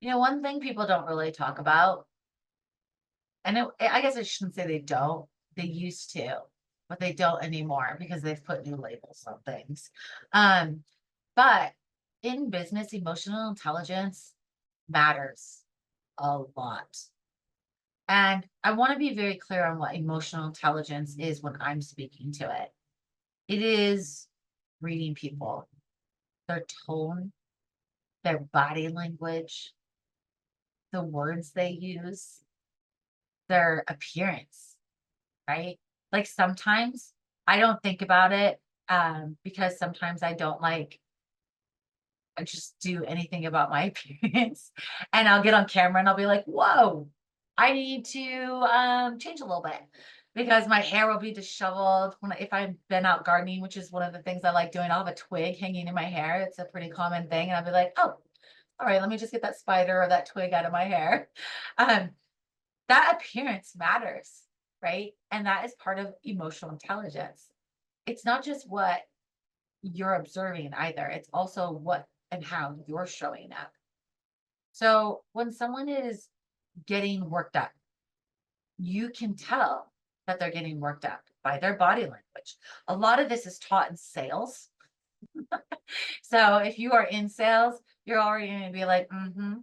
One thing people don't really talk about, and I guess I shouldn't say they don't, they used to, but they don't anymore because they've put new labels on things. Um, but in business, emotional intelligence matters a lot. And I want to be very clear on what emotional intelligence is when I'm speaking to it. It is reading people, their tone, their body language, the words they use, their appearance, right? Like sometimes I don't think about it because sometimes I don't I just do anything about my appearance. And I'll get on camera and I'll be like, whoa, I need to change a little bit because my hair will be disheveled if I've been out gardening, which is one of the things I like doing. I'll have a twig hanging in my hair. It's a pretty common thing. And I'll be like, oh, all right, let me just get that spider or that twig out of my hair. Um, that appearance matters, right? And that is part of emotional intelligence. It's not just what you're observing either, it's also what and how you're showing up. So when someone is getting worked up, you can tell that they're getting worked up by their body language. A lot of this is taught in sales. So if you are in sales, you're already going to be like, mm-hmm.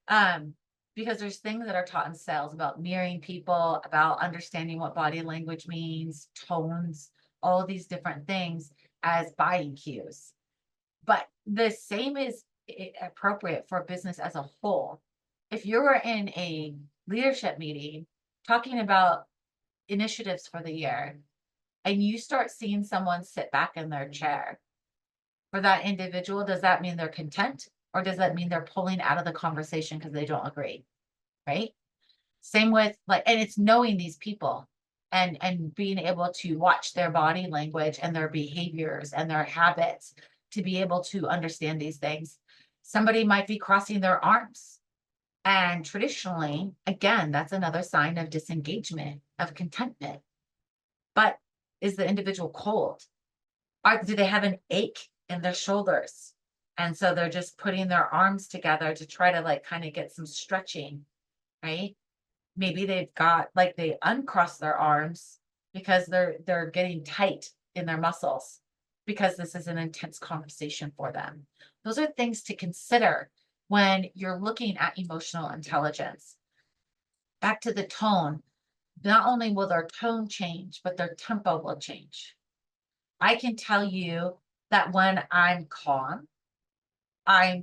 Um, because there's things that are taught in sales about mirroring people, about understanding what body language means, tones, all these different things as buying cues. But the same is appropriate for business as a whole. If you're in a leadership meeting talking about initiatives for the year and you start seeing someone sit back in their chair, for that individual, does that mean they're content or does that mean they're pulling out of the conversation because they don't agree? Right? Same with and it's knowing these people and being able to watch their body language and their behaviors and their habits to be able to understand these things. Somebody might be crossing their arms. And traditionally, again, that's another sign of disengagement, of contentment. But is the individual cold? Do they have an ache in their shoulders? And so they're just putting their arms together to try to kind of get some stretching, right? Maybe they've got they uncross their arms because they're getting tight in their muscles because this is an intense conversation for them. Those are things to consider when you're looking at emotional intelligence. Back to the tone, not only will their tone change, but their tempo will change. I can tell you that when I'm calm,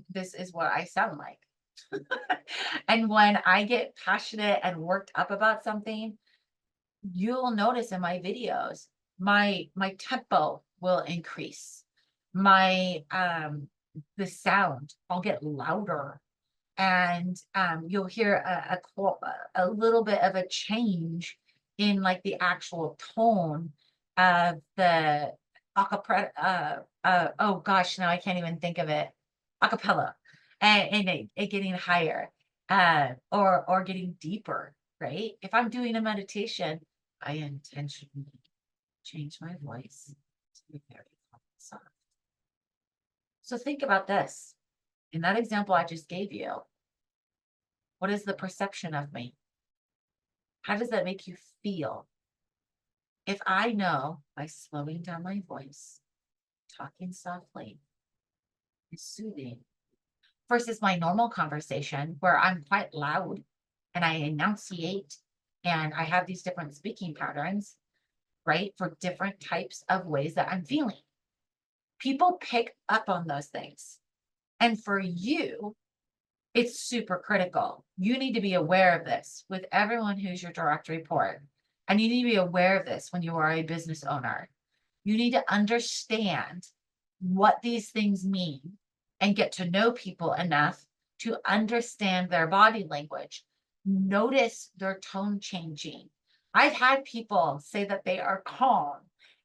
this is what I sound like. And when I get passionate and worked up about something, you'll notice in my videos, my tempo will increase. My the sound, I'll get louder. And you'll hear a little bit of a change in the actual tone of the acapella. Oh gosh, now I can't even think of it. Acapella, and it getting higher, or getting deeper. Right? If I'm doing a meditation, I intentionally change my voice to be very calm and soft. So think about this. In that example I just gave you, what is the perception of me? How does that make you feel? If I know by slowing down my voice, talking softly, is soothing, versus my normal conversation where I'm quite loud and I enunciate and I have these different speaking patterns, right? For different types of ways that I'm feeling. People pick up on those things. And for you, it's super critical. You need to be aware of this with everyone who's your direct report. And you need to be aware of this when you are a business owner. You need to understand what these things mean and get to know people enough to understand their body language. Notice their tone changing. I've had people say that they are calm,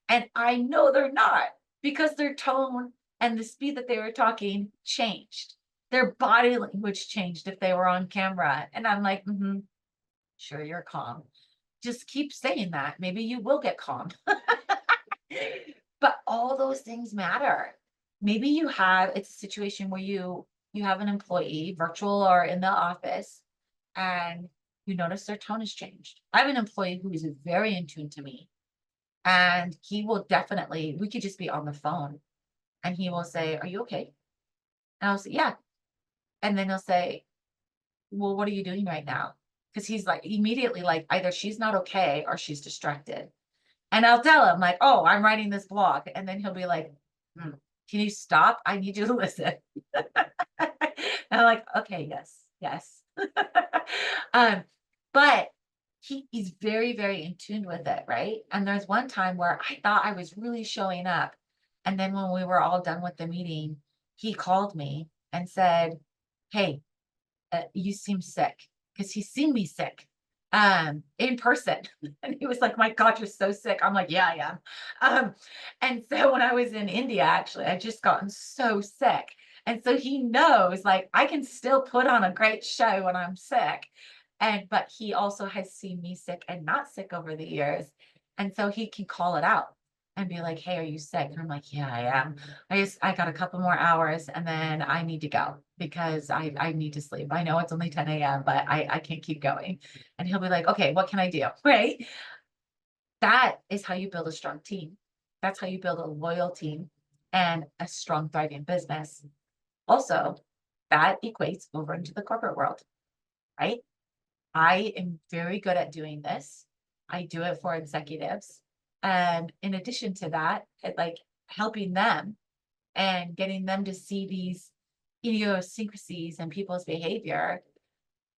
and I know they're not because their tone and the speed that they were talking changed. Their body language changed if they were on camera. And I'm like, mm-hmm, sure, you're calm. Just keep saying that. Maybe you will get calm. But all those things matter. Maybe it's a situation where you you have an employee, virtual or in the office, and you notice their tone has changed. I have an employee who is very in tune to me, and he will definitely, we could just be on the phone, and he will say, "Are you okay?" And I'll say, "Yeah." And then he'll say, "Well, what are you doing right now?" Because he's like, immediately, like, either she's not okay or she's distracted. And I'll tell him, like, "Oh, I'm writing this blog." And then he'll be like, "Hmm, can you stop? I need you to listen." And I'm like, "Okay, yes, yes." Um, but he's very, very in tune with it, right? And there's one time where I thought I was really showing up. And then when we were all done with the meeting, he called me and said, "Hey, you seem sick," because he's seen me sick in person. And he was like, "My God, you're so sick." I'm like, "Yeah, I am." And so when I was in India, actually, I just gotten so sick. And so he knows, like, I can still put on a great show when I'm sick. And but he also has seen me sick and not sick over the years. And so he can call it out and be like, "Hey, are you sick?" And I'm like, "Yeah, I am. I got a couple more hours and then I need to go because I need to sleep. I know it's only 10 a.m., but I can't keep going." And he'll be like, "Okay, what can I do?" Right? That is how you build a strong team. That's how you build a loyal team and a strong, thriving business. Also, that equates over into the corporate world, right? I am very good at doing this. I do it for executives. And in addition to that, like helping them and getting them to see these idiosyncrasies in people's behavior,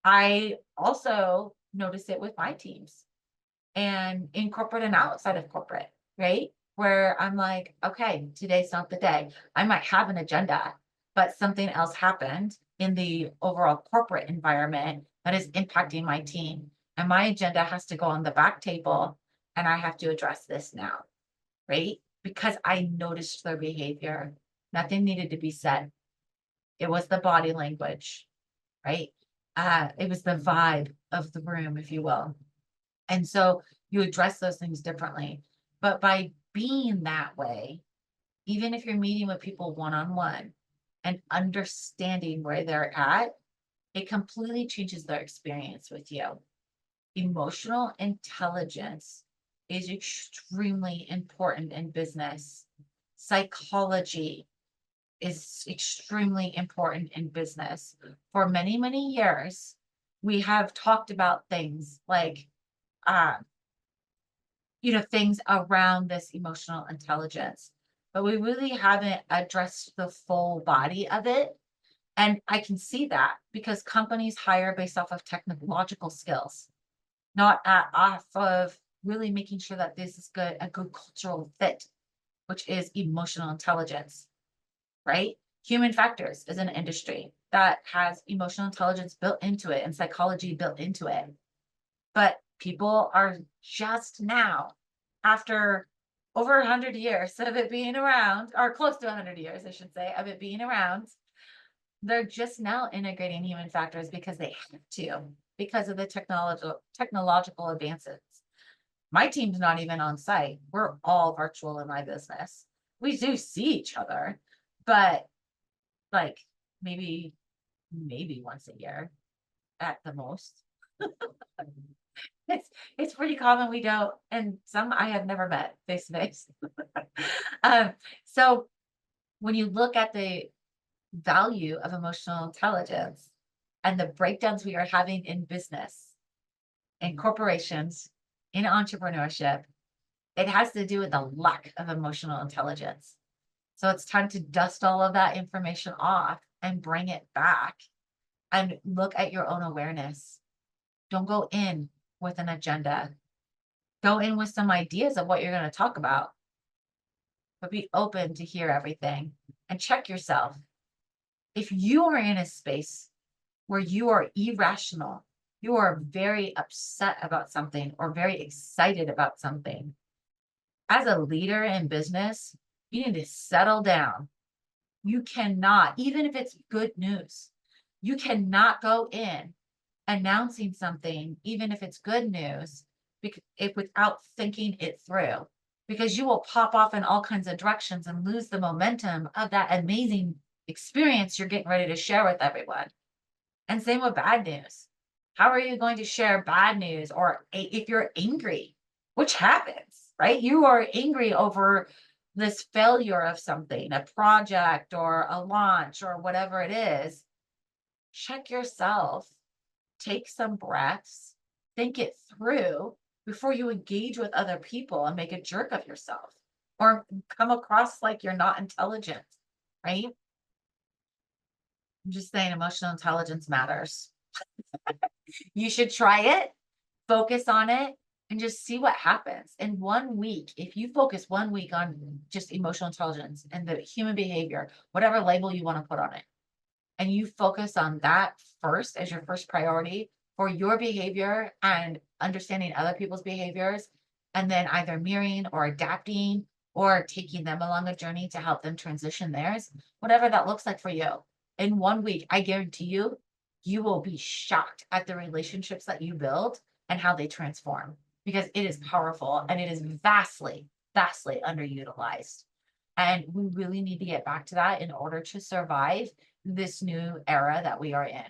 I also notice it with my teams and in corporate and outside of corporate, right? Where I'm like, okay, today's not the day. I might have an agenda, but something else happened in the overall corporate environment that is impacting my team. And my agenda has to go on the back table and I have to address this now, right? Because I noticed their behavior. Nothing needed to be said. It was the body language, right? It was the vibe of the room, if you will. And so you address those things differently. But by being that way, even if you're meeting with people one on one and understanding where they're at, it completely changes their experience with you. Emotional intelligence is extremely important in business. Psychology is extremely important in business. For many, many years, we have talked about things like, uh, things around this emotional intelligence, but we really haven't addressed the full body of it. And I can see that because companies hire based off of technological skills, not off of really making sure that this is a good cultural fit, which is emotional intelligence, right? Human factors is an industry that has emotional intelligence built into it and psychology built into it. But people are just now, after over 100 years of it being around, or close to 100 years, I should say, of it being around, they're just now integrating human factors because they have to, because of the technological advances. My team's not even on site. We're all virtual in my business. We do see each other, but like maybe once a year at the most. It's pretty common we don't, and some I have never met face to face. Um, so when you look at the value of emotional intelligence and the breakdowns we are having in business, in corporations, in entrepreneurship, it has to do with the lack of emotional intelligence. So it's time to dust all of that information off and bring it back and look at your own awareness. Don't go in with an agenda. Go in with some ideas of what you're going to talk about, but be open to hear everything and check yourself. If you are in a space where you are irrational, you are very upset about something or very excited about something, as a leader in business, you need to settle down. You cannot, even if it's good news, you cannot go in announcing something, even if it's good news, without thinking it through, because you will pop off in all kinds of directions and lose the momentum of that amazing experience you're getting ready to share with everyone. And same with bad news. How are you going to share bad news or if you're angry, which happens, right? You are angry over this failure of something, a project or a launch or whatever it is. Check yourself, take some breaths, think it through before you engage with other people and make a jerk of yourself or come across like you're not intelligent, right? I'm just saying emotional intelligence matters. You should try it, focus on it, and just see what happens. In 1 week, if you focus 1 week on just emotional intelligence and the human behavior, whatever label you want to put on it, and you focus on that first as your first priority for your behavior and understanding other people's behaviors, and then either mirroring or adapting or taking them along a journey to help them transition theirs, whatever that looks like for you. In 1 week, I guarantee you, you will be shocked at the relationships that you build and how they transform because it is powerful and it is vastly, vastly underutilized. And we really need to get back to that in order to survive this new era that we are in.